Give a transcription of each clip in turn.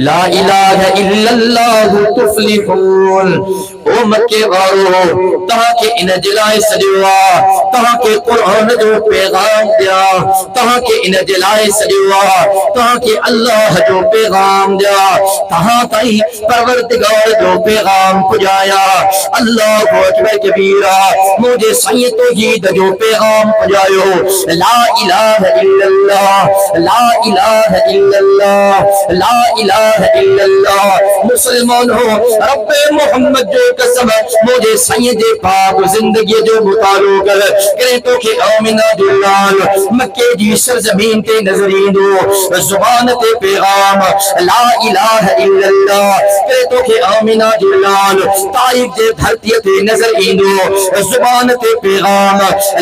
لا الہ الا اللہ تفلحون۔ او مکے وارو تہاں کے ان جلائے سجوا تہاں کے قرآن جو پیغام دیا، تہاں کے ان جلائے سجوا تہاں کے اللہ جو پیغام دیا، تہاں تائی پروردگار جو پیغام پجایا۔ اللہ اکبر کبیرہ، مجھے سائیں توحید جو پیغام پجایو۔ لا الہ الا اللہ، لا الہ الا اللہ، لا الہ الا اللہ۔ مسلمان ہو رب محمد جو قسم مجھے سید پاک زندگی جو مطالعہ کرے تو کہ آمنہ جلال مکے جی سرزمین تے نظرین دو زبان تے پیغام لا الہ الا اللہ کرے تو کہ آمنہ جلال طائف دے دھرتی تے نظرین دو زبان تے پیغام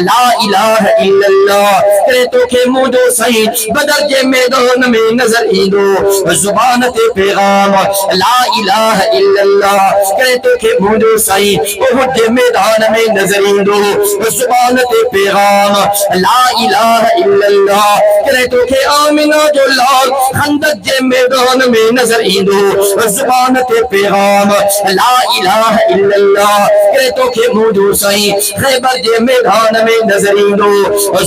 لا الہ الا اللہ کرے تو کہ مجھے سید بدر کے میدان میں نظرین دو زبان تے پیغام لا الہ الا اللہ کرے تو کہ مجھے سائی احد میدان میں نظرین دو زبان تے پیغام لا الہ الا اللہ کرے تو کہ آمنہ جو لال خندق کے میدان میں نظرین دو زبان تے پیغام لا الہ الا اللہ کرے تو کہ مجھے سائی خیبر کے میدان میں نظرین دو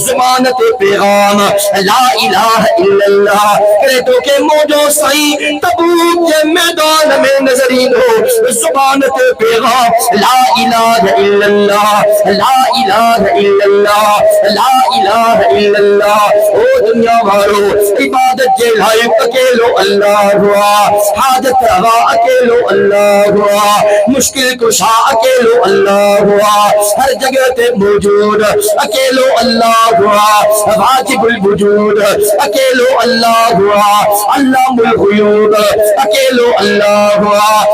زبان تے پیغام لا الہ الا اللہ کرے تو کہ مجھے سائی تبوک کے میدان میں نظرین ہو زبان تے پیغام لا الہ الا اللہ، لا الہ الا اللہ، لا الہ الا اللہ۔ او دنیا والو عبادت کے لائق اکیلو اللہ ہوا، حاجت روا اکیلو اللہ ہوا، مشکل کشا اکیلو اللہ ہوا، ہر جگہ تے موجود اکیلو اللہ ہوا، واجب الوجود اکیلو اللہ ہوا، علام الغیوب اکیلو اللہ ہوا،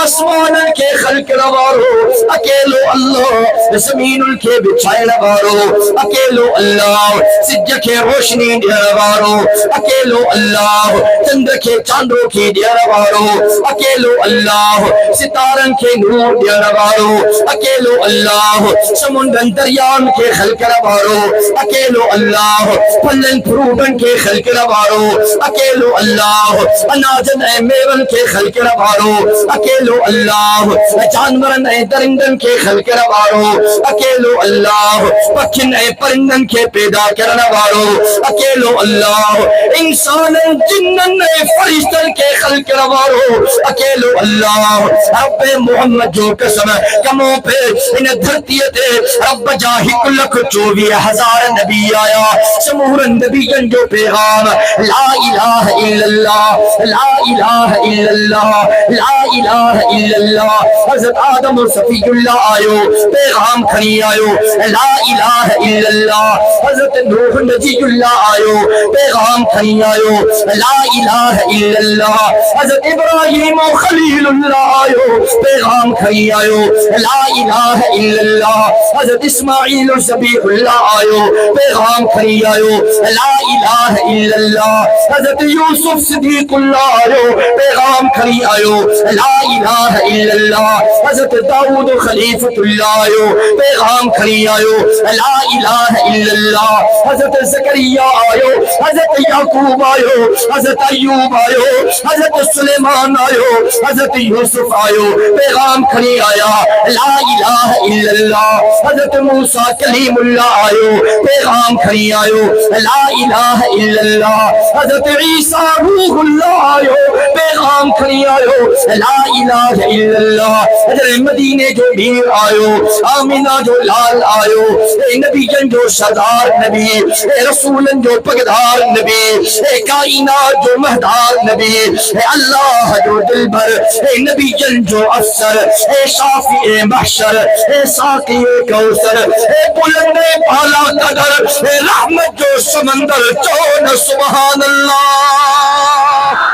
آسمان کے خلق روارو اکیلو اللہ، زمین کے بچھائے روارو اکیلو اللہ، سجہ کے روشنی دیا روارو اکیلو اللہ، چندر کے چاندوں کی دیا روارو اکیلو اللہ، ستارن کے نور دیا روارو اکیلو اللہ، سمندر دریان کے خلق روارو اکیلو اللہ، پھلن پھروٹن کے خلق روارو اکیلو اللہ، اناجن اے میون کے خلق روارو اکیلو اللہ، جانورن اے درندن کے خلق روارو اکیلو اللہ، پکھن اے پرندن کے پیدا کرنا وارو اکیلو اللہ، انسانن جنن اے فرشتن کے خلق روارو اکیلو اللہ۔ رب محمد جو قسم کموں پہ ان دھرتی تے رب جاہی کلک 24,000 نبی آیا، سمور نبیین جو پیغام لا الہ الا اللہ، لا الہ الا اللہ، لا الہ الا اللہ۔ حضرت آدم و صفی اللہ آئیو پیغام کھنی آئیو لا الہ الا اللہ، حضرت نوح نجی اللہ آئیو پیغام کھنی آئیو لا الہ الا اللہ، حضرت ابراہیم و خلیل اللہ آئیو پیغام کھنی آئیو لا الہ الا اللہ، حضرت اسماعیل و ذبیح اللہ آئیو پیغام کھنی آئیو لا الہ الا اللہ، حضرت یوسف صدیق اللہ آئیو پیغام کھنی آئیو لا الہ الا اللہ، حضرت داؤد خلیفۃ اللہ آئیو پیغام کھنی آئیو لا الہ الا اللہ، حضرت زکریا آئیو، حضرت یعقوب آئیو، حضرت ایوب آئیو، حضرت سلیمان آئیو، حضرت یوسف آئیو پیغام کھنی آیا لا الہ الا اللہ، حضرت موسیٰ کلیم اللہ آئیو پیغام کھنی آئیو لا الہ الا اللہ، حضرت عیسیٰ روح اللہ آئیو پیغام کھنی آئیو لا الہ الا اللہ، حضرت مدینے جو بیر آئیو، آمینہ جو لال آئیو، اے نبی جن جو سردار نبی، اے رسولن جو پگدار نبی، اے کائنات جو مہدار نبی، اے اللہ جو دل بھر، اے نبی جن جو افسر، اے شافی محشر، اے ساقی کوثر، اے بلند بالا قدر، اے رحمت جو سمندر چون سبحان اللہ۔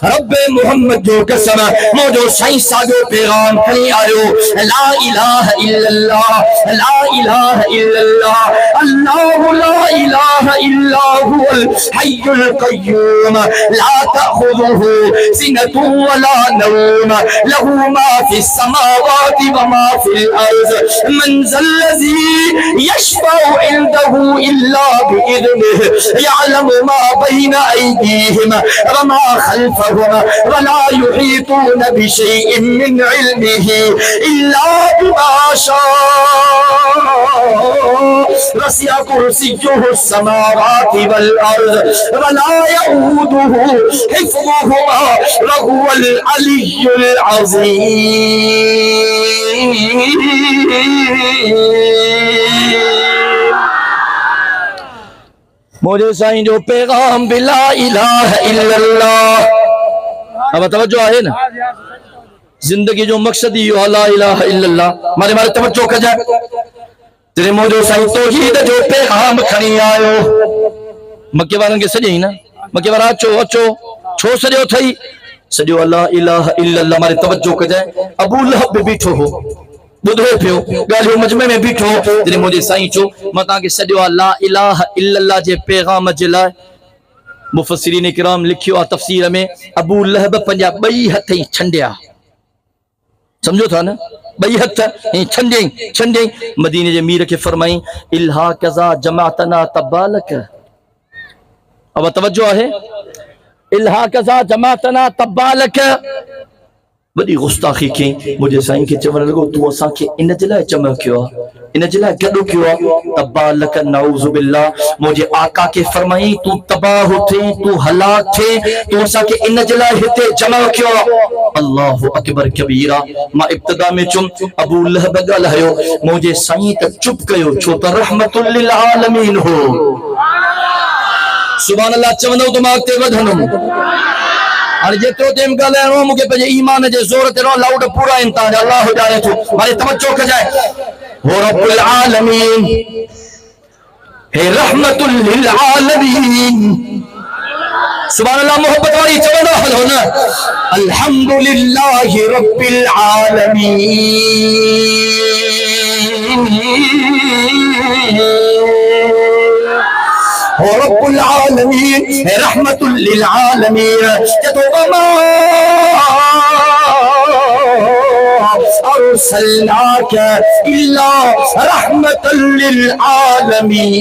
رب محمد جو قسم موجو سائیں ساگو پیغام کھنی آئیو لا الہ الا اللہ، لا الہ الا اللہ، اللہ لا الہ الا هو الحی القیوم لا تأخذه سنة ولا نوم له ما في السماوات وما في الأرض من ذا الذي يشفع عنده إلا بإذنه يعلم ما بين أيديهم وما خلفهم خلقهم ولا يحيطون بشيء من علمه إلا بما شاء وسع كرسيه السماوات والأرض ولا يؤوده حفظهما وهو العلي العظيم. مجھے سائیں جو پیغام بلا الہ الا اللہ. اب توجہ ہے نا زندگی جو مقصد ہی لا الہ الا اللہ. مارے توجہ کر جائے تیرے موجود سائیں توحید جو پیغام کھنی آئے مکے والن کے سجے ہی نا مکے والا اچو چھو سجو تھئی سجو لا الہ الا اللہ. مارے توجہ کر جائے ابو لہب بھی بیٹھو ہو بدھو پیو گالیو مجمع میں بیٹھو جنہیں مجھے سائیں چو مطان کے سجو لا الہ الا اللہ جے پیغام جلائے. مفسرین کرام لکھیو تفسیر میں ابو لہب پنجا بئی ہتھیں چھنڈیا. سمجھو تھا نا بئی ہتھ چھنڈیں مدینے جے میر کے فرمائیں الہا کذا جماعتنا تبالک. اب توجہ ہے الہا کذا جماعتنا تبالک بڑی گستاخی کی مجھے سائیں کے چون لگو تو اساں کے ان جلائے چمہ کیوں ان جلائے گڈو کیوں تبالک نعوذ باللہ. مجھے آقا کے فرمائیں تو تباہ ہوتے تو ہلاک تھے تو اساں کے ان جلائے ہتے جمع کیوں. اللہ اکبر کبیرہ. ماں ابتدا میں چم ابو لہب گالہیو مجھے سائیں تک چپ کیو چھو تا رحمت للعالمین ہو. سبحان اللہ چوندو دماغ تے ودھنم اور جترو تیم کا لے رہا ہوں مجھے پہلے ایمان جے زور تے رہا لاؤڈ پورا انتہا جا اللہ ہو جائے تو مارے توجہ کر جائے وہ رب العالمین ہے رحمت للعالمین. سبحان اللہ محبت والی چوندہ حل ہونا الحمدللہ رب العالمین رب العالمین رحمت للعالمین. وما ارسلناک الا رحمت للعالمین.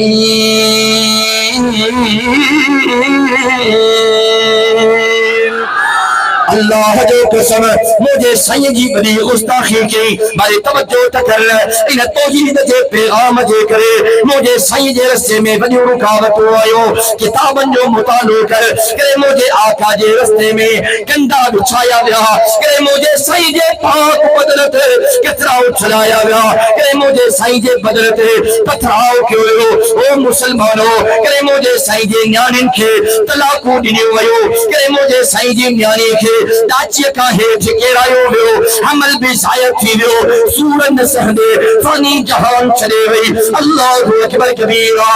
اللہ جو قسم مجھے سائیں جی بڑی گستاخی کی مارے توجہ تکر ان توحید جے پیغام جے کرے مجھے سائیں جے رستے میں بڑی رکاوٹ آئیو کتابن جو مطالعہ کر کرے مجھے آقا جے رستے میں گندا بچھایا گیا کرے مجھے سائیں جے پاک بدلت کتراؤ چلایا گیا کرے مجھے سائیں جے بدلت پتھراؤ کیوں او مسلمانوں کرے مجھے سائیں جے نیانن کے طلاقو دنیو ویو کرے مجھے سائیں جے نیانی کے داچی کا ہے ٹھکیرائیو ہو عمل بھی ضائع تھی ہو سورن سہدے فانی جہان چلے گئی. اللہ اکبر کبیرہ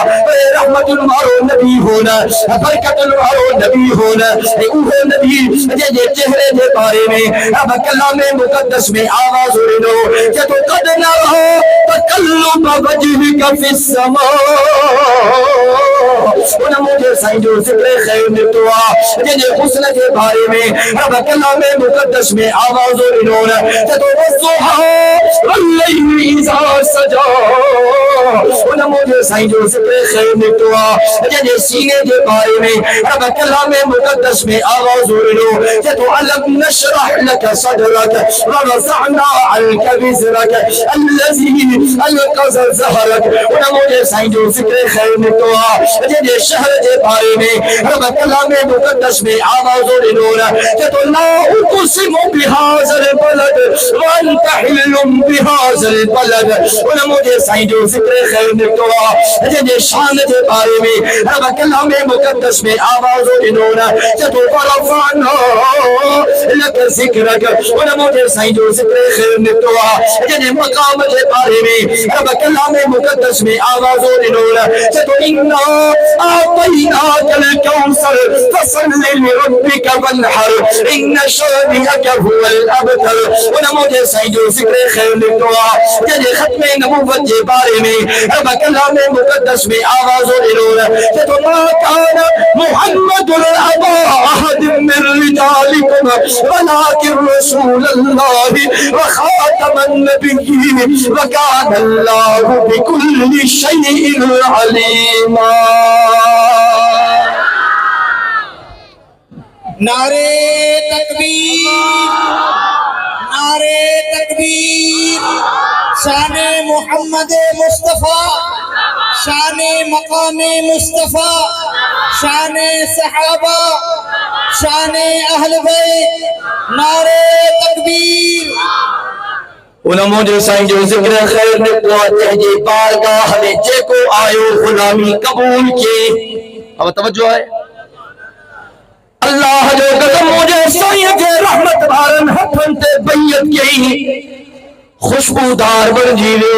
رحمت المارو نبی ہونا برکت المارو نبی ہونا اوہ نبی جے چہرے دے بارے میں اب کلام مقدس میں آواز ہوئے جدو قد نرہ تقلب وجہک فی السماء. انہا مجھے سائیں جو ذکر خیر نتوا جے حسن دے بارے میں اب کلام مقدس میں آواز و انہوں جدو والضحا واللیل اذا سجا. انہا مجھے سائیں جو ذکر خیر نتوا جے سینے دے بارے میں اب کلام مقدس میں آواز و انہوں جدو علم نشرح لک صدرک ورزعنا عنک وزرک الذی القذ زہرک. انہا مجھے سائیں جو ذکر خیر نتوا جے شہر دے بارے میں اب کلام مقدس میں آواز و انہوں جدو لا اقسم بهذا البلد وانت حل بهذا البلد. انہا مجھے سائیں جو ذکر خیر نتوا جے شان دے بارے میں اب کلام مقدس میں آواز و انہوں جدو ورفعنا لک ذکرک. انہا مجھے سائیں جو ذکر خیر نتوا جے مقام دے بارے میں اب کلام مقدس میں آواز و انہوں جدو انا آتیناک الکوثر فصل لربک وانحر ان شانئک هو الابتر. انہا مجھے سائیں جو ذکر خیر نتوا جے ختم نبوت جے بارے میں اب کلام مقدس میں آواز و انہوں جدو ما کان محمد الابا احد من رجالکم ولکن رسول اللہ وخاتم النبیین وکان اللہ بکل شیء علیما. نعرے تکبیر، نعرے تکبیر، شان محمد مصطفیٰ، شان مقام مصطفیٰ، شان صحابہ، شان اہل بیت، نعرے تکبیر۔ علماء جو سائیں جو ذکر خیر نے پواتے جی بارگاہ میں جے کو آیو غلامی قبول کی۔ اب توجہ ہے اللہ جو قدم مجھے سائیں کے رحمت بارن حفن تے بیعت کی خوشبودار بن جیوے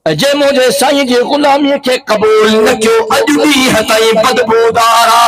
جے مجھے سائیں جے غلامی کے قبول نہ کیوں اج بھی ہتائی بدبودارا